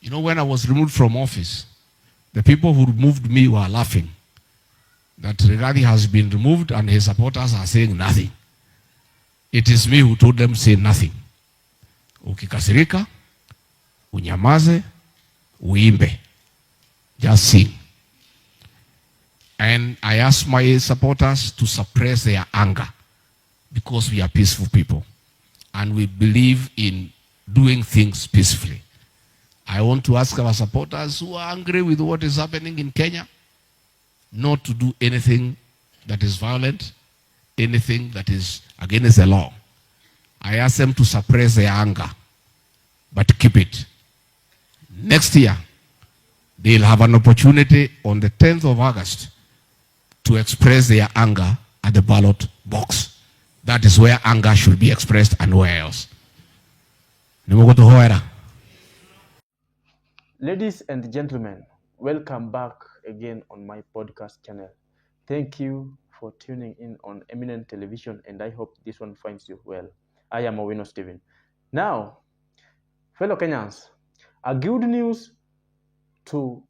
You know, when I was removed from office, the people who removed me were laughing that Rigathi has been removed and his supporters are saying nothing. It is me who told them say nothing. Ukikasilika, unyamaze, uimbe. Just sing. And I asked my supporters to suppress their anger because we are peaceful people and we believe in doing things peacefully. I want to ask our supporters who are angry with what is happening in Kenya not to do anything that is violent, anything that is against the law. I ask them to suppress their anger, but keep it. Next year, they'll have an opportunity on the 10th of August to express their anger at the ballot box. That is where anger should be expressed and nowhere else. Ladies and gentlemen, welcome back again on my podcast channel. Thank you for tuning in on Eminent Television, and I hope this one finds you well. I am Owino Stephen. Now, fellow Kenyans, a good news to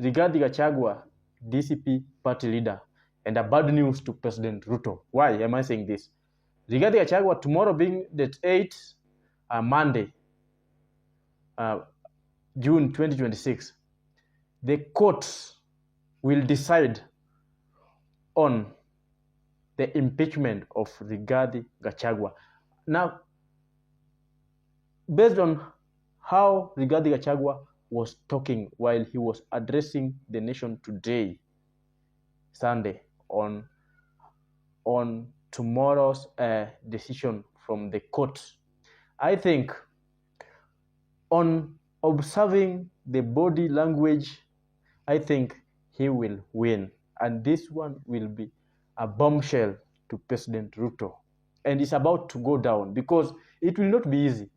Rigathi Gachagua, DCP party leader, and a bad news to President Ruto. Why am I saying this? Rigathi Gachagua, tomorrow being the 8th, Monday, June 2026, the courts will decide on the impeachment of Rigathi Gachagua. Now, based on how Rigathi Gachagua was talking while he was addressing the nation today, Sunday, on tomorrow's decision from the court, I think on observing the body language, I think he will win. And this one will be a bombshell to President Ruto. And it's about to go down because it will not be easy.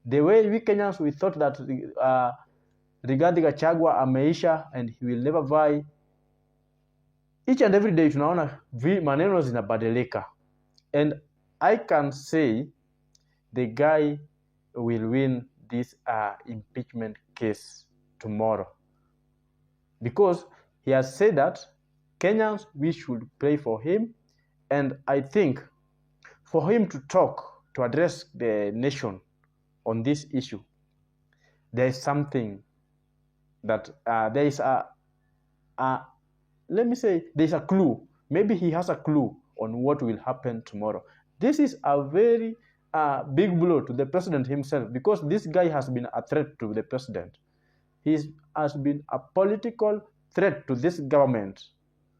The way we Kenyans, we thought that Rigathi Gachagua ameisha and he will never vie. Each and every day tunaona maneno zinabadilika. And I can say the guy will win this impeachment case tomorrow, because he has said that Kenyans, we should pray for him. And I think for him to talk, to address the nation on this issue, there is something that there is let me say, there's a clue. Maybe he has a clue on what will happen tomorrow. This is a very big blow to the president himself, because this guy has been a threat to the president. He has been a political threat to this government.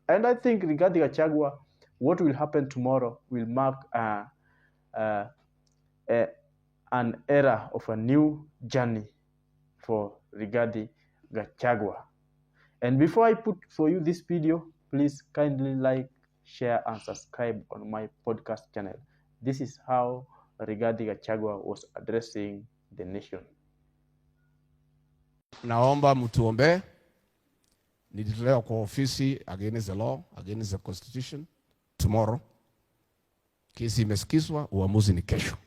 And I think regarding Gachagua, what will happen tomorrow will mark an era of a new journey for Rigathi Gachagua. And before I put for you this video, please kindly like, share, and subscribe on my podcast channel. This is how Rigathi Gachagua was addressing the nation. Naomba mtuombe nijitolewa kwa ofisi against the law, against the constitution tomorrow. Kesi imesikizwa, uamuzi ni kesho.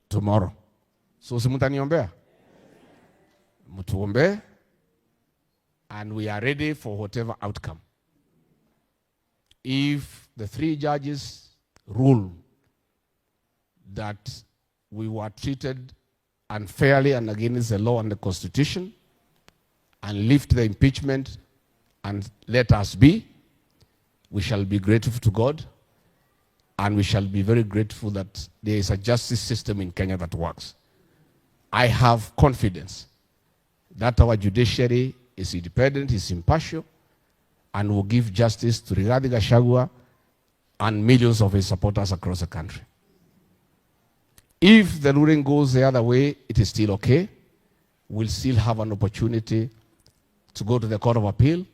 Tomorrow. So si mtaniombea? Mtuombe, and we are ready for whatever outcome. If the 3 judges rule that we were treated unfairly and against the law and the constitution, and lift the impeachment and let us be, we shall be grateful to God, and we shall be very grateful that there is a justice system in Kenya that works. I have confidence that our judiciary is independent, is impartial, and will give justice to Rigathi Gachagua and millions of his supporters across the country. If the ruling goes the other way, it is still okay. We'll still have an opportunity to go to the Court of Appeal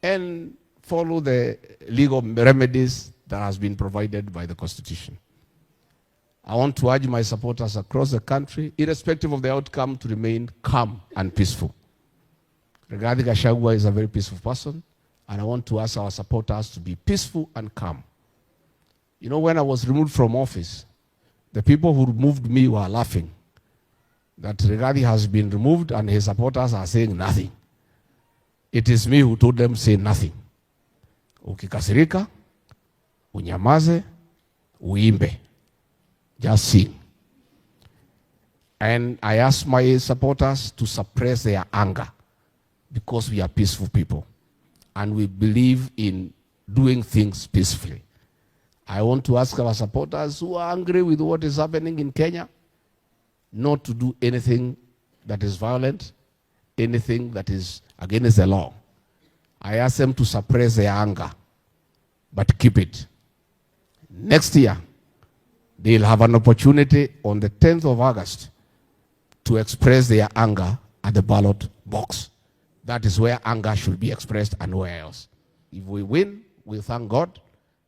and follow the legal remedies that has been provided by the Constitution. I want to urge my supporters across the country, irrespective of the outcome, to remain calm and peaceful. Rigathi Gachagua is a very peaceful person, and I want to ask our supporters to be peaceful and calm. You know, when I was removed from office, the people who removed me were laughing that Rigathi has been removed and his supporters are saying nothing. It is me who told them say nothing. Ukikasilika, unyamaze, uimbe. Just sing. And I ask my supporters to suppress their anger because we are peaceful people and we believe in doing things peacefully. I want to ask our supporters who are angry with what is happening in Kenya not to do anything that is violent, anything that is against the law. I ask them to suppress their anger, but keep it. Next year, they'll have an opportunity on the 10th of August to express their anger at the ballot box. That is where anger should be expressed and nowhere else. If we win, we thank God.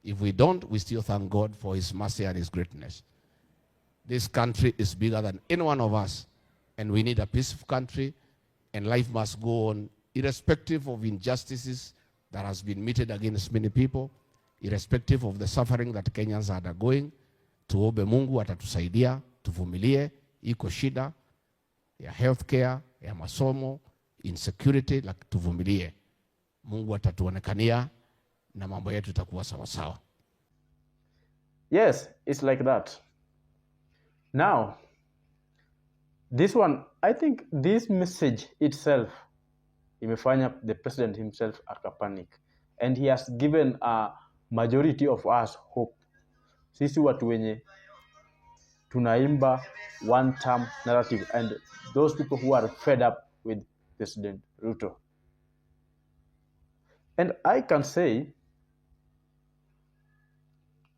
If we don't, we still thank God for his mercy and his greatness. This country is bigger than any one of us, and we need a peaceful country, and life must go on irrespective of injustices that has been meted against many people, irrespective of the suffering that Kenyans are undergoing. Tuombe Mungu atatusaidia, tuvumilie, iko shida ya healthcare, ya masomo, insecurity, tuvumilie. Mungu atatuonekania na mambo yetu itakuwa sawa sawa. Yes, it's like that. Now, this one, I think this message itself, imefanya the president himself akapanic. And he has given a majority of us hope. Sisi watu wenye tunaimba one-term narrative and those people who are fed up with President Ruto. And I can say,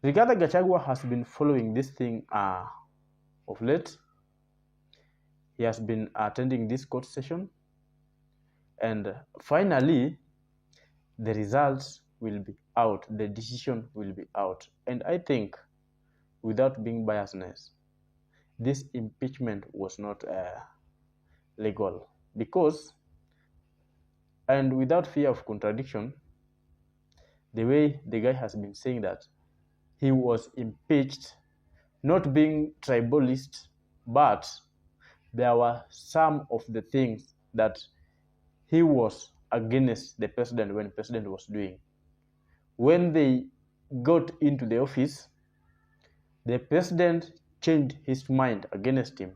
Rigathi Gachagua has been following this thing of late. He has been attending this court session. And finally, the results will be out. The decision will be out. And I think, without being biasness, this impeachment was not legal. Because, and without fear of contradiction, the way the guy has been saying that he was impeached, not being tribalist, but there were some of the things that he was against the president when the president was doing. When they got into the office, the president changed his mind against him,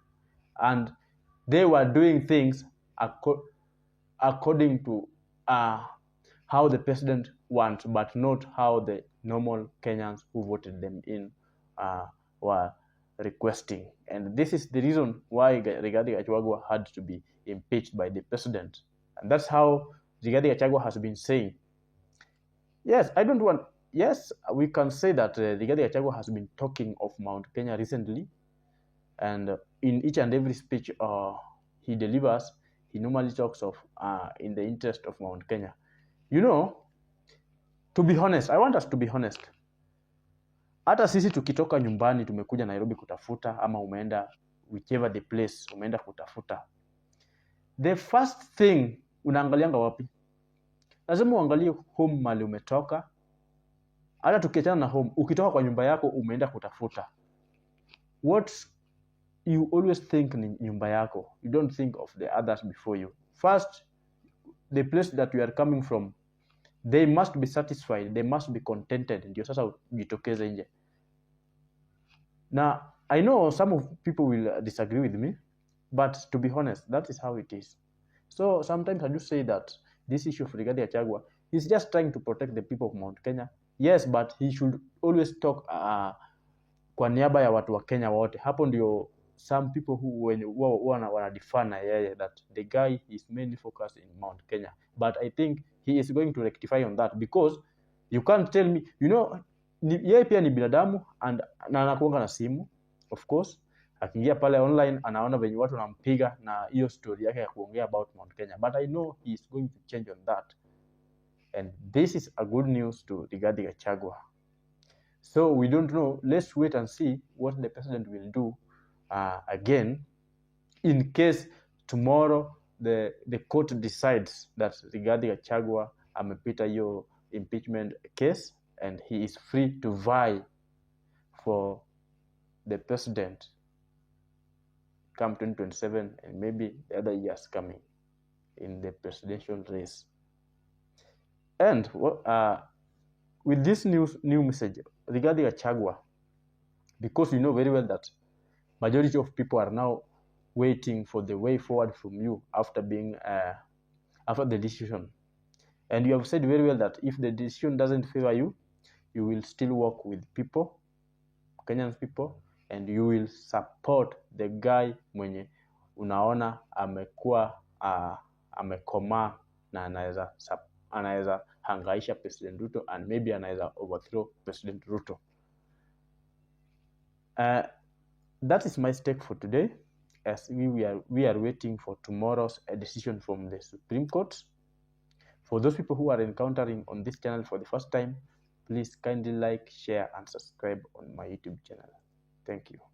and they were doing things according to how the president wants, but not how the normal Kenyans who voted them in were requesting. And this is the reason why Rigathi Gachagua had to be impeached by the president. And that's how Rigathi Gachagua has been saying. Yes, yes, we can say that Rigathi Gachagua has been talking of Mount Kenya recently. And in each and every speech he delivers, he normally talks of in the interest of Mount Kenya. You know, to be honest, I want us to be honest. Hata sisi tukitoka nyumbani tumekuja Nairobi kutafuta, ama umeenda whichever the place umeenda kutafuta, the first thing unaangalianga wapi? Lazima uangalie home mali umetoka. Hata tukiachana na home, ukitoka kwa nyumba yako umeenda kutafuta, what you always think ni nyumba yako. You don't think of the others before you. First, the place that you are coming from, they must be satisfied, they must be contented, ndio sasa ujitokeze nje. Now, I know some of people will disagree with me, but to be honest, that is how it is. So sometimes I do say that this issue of Rigathi Gachagua is just trying to protect the people of Mount Kenya. Yes, but he should always talk kwa niaba ya watu wa Kenya wote. Hapo ndio some people who wanadefine yeye that the guy is mainly focused in Mount Kenya. But I think he is going to rectify on that, because you can't tell me, you know, yeye pia ni binadamu na anakuanga na simu, of course. Akiingia pale online anaona venye watu wanampiga na hiyo story yake ya kuongea about Mount Kenya. But I know he is going to change on that. And this is a good news to Rigathi Gachagua. So we don't know. Let's wait and see what the president will do again, in case tomorrow the court decides that Rigathi Gachagua amepita hiyo impeachment case and he is free to vie for the president come 2027 and maybe the other years coming in the presidential race. And with this new message regarding Achagua, because you know very well that majority of people are now waiting for the way forward from you after the decision, and you have said very well that if the decision doesn't favor you, you will still work with people, Kenyan people, and you will support the guy mwenye unaona amekuwa amekomaa na anaweza hangaisha President Ruto and maybe anaweza overthrow President Ruto. That is my stake for today, as we are waiting for tomorrow's decision from the Supreme Court. For those people who are encountering on this channel for the first time, please kindly like, share, and subscribe on my YouTube channel. Thank you.